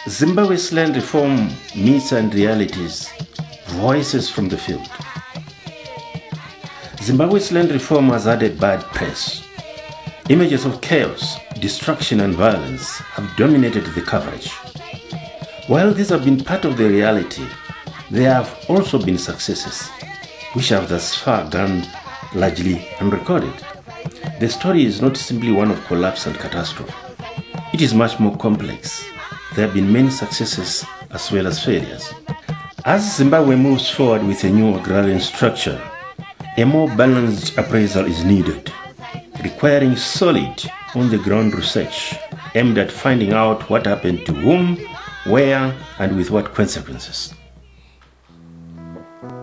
Zimbabwe's land reform, myths and realities, voices from the field. Zimbabwe's land reform has had a bad press. Images of chaos, destruction and violence have dominated the coverage. While these have been part of the reality, there have also been successes, which have thus far gone largely unrecorded. The story is not simply one of collapse and catastrophe. It is much more complex. There have been many successes as well as failures. As Zimbabwe moves forward with a new agrarian structure, a more balanced appraisal is needed, requiring solid, on-the-ground research aimed at finding out what happened to whom, where, and with what consequences.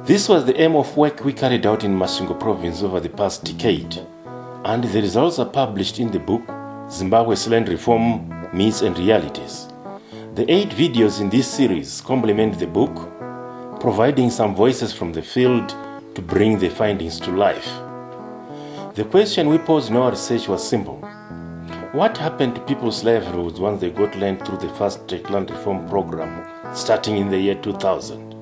This was the aim of work we carried out in Masvingo province over the past decade, and the results are published in the book Zimbabwe's Land Reform, Myths and Realities. The 8 videos in this series complement the book, providing some voices from the field to bring the findings to life. The question we posed in our research was simple. What happened to people's livelihoods once they got land through the fast-track land reform program starting in the year 2000?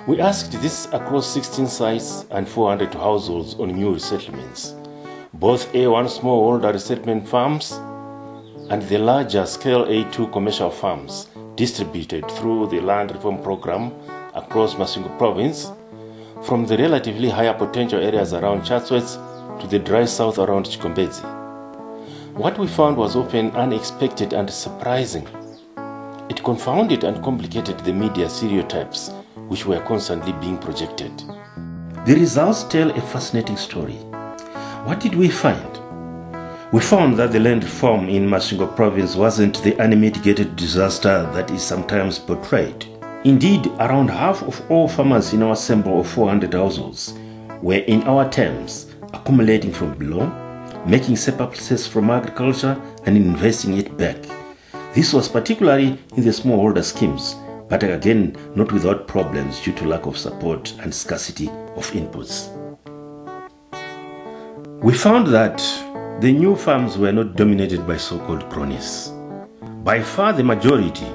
We asked this across 16 sites and 400 households on new resettlements, both A1 smallholder resettlement farms and the larger scale A2 commercial farms distributed through the land reform program across Masvingo province, from the relatively higher potential areas around Chatsworth to the dry south around Chikombedzi. What we found was often unexpected and surprising. It confounded and complicated the media stereotypes which were constantly being projected. The results tell a fascinating story. What did we find? We found that the land reform in Masvingo province wasn't the unmitigated disaster that is sometimes portrayed. Indeed, around half of all farmers in our sample of 400 households were, in our terms, accumulating from below, making surpluses from agriculture and investing it back. This was particularly in the smallholder schemes, but again, not without problems due to lack of support and scarcity of inputs. We found that the new farms were not dominated by so-called cronies. By far the majority,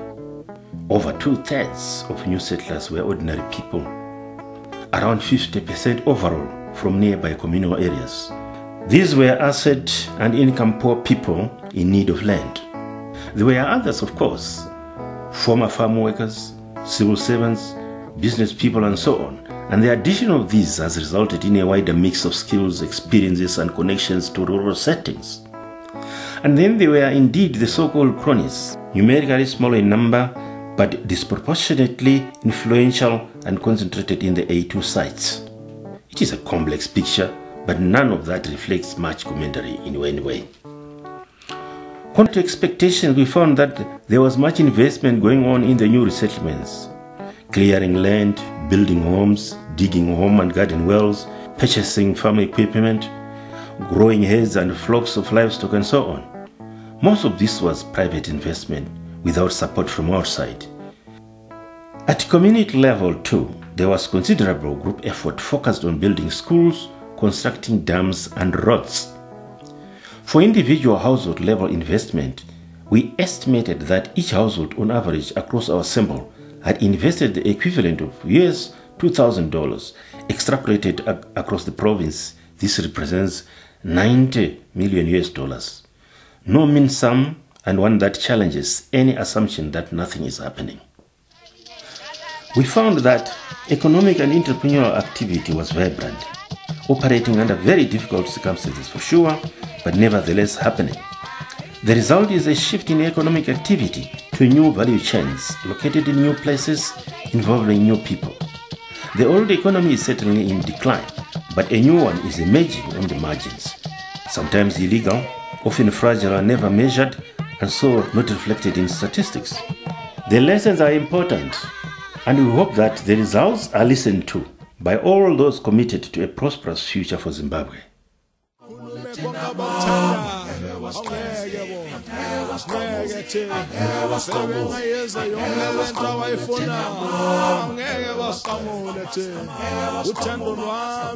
over 2/3 of new settlers were ordinary people, around 50% overall from nearby communal areas. These were asset and income poor people in need of land. There were others, of course, former farm workers, civil servants, business people and so on. And the addition of these has resulted in a wider mix of skills, experiences and connections to rural settings. And then there were indeed the so-called cronies, numerically small in number, but disproportionately influential and concentrated in the A2 sites. It is a complex picture, but none of that reflects much commentary in any way. Contrary to expectations, we found that there was much investment going on in the new resettlements, clearing land, building homes, digging home and garden wells, purchasing farm equipment, growing herds and flocks of livestock and so on. Most of this was private investment without support from outside. At community level too, there was considerable group effort focused on building schools, constructing dams and roads. For individual household level investment, we estimated that each household on average across our sample had invested the equivalent of $2,000. Extrapolated across the province, this represents $90 million. No mean sum, and one that challenges any assumption that nothing is happening. We found that economic and entrepreneurial activity was vibrant, operating under very difficult circumstances for sure, but nevertheless happening. The result is a shift in economic activity to new value chains located in new places involving new people. The old economy is certainly in decline, but a new one is emerging on the margins, sometimes illegal, often fragile and never measured, and so not reflected in statistics. The lessons are important, and we hope that the results are listened to by all those committed to a prosperous future for Zimbabwe. Uthando lwami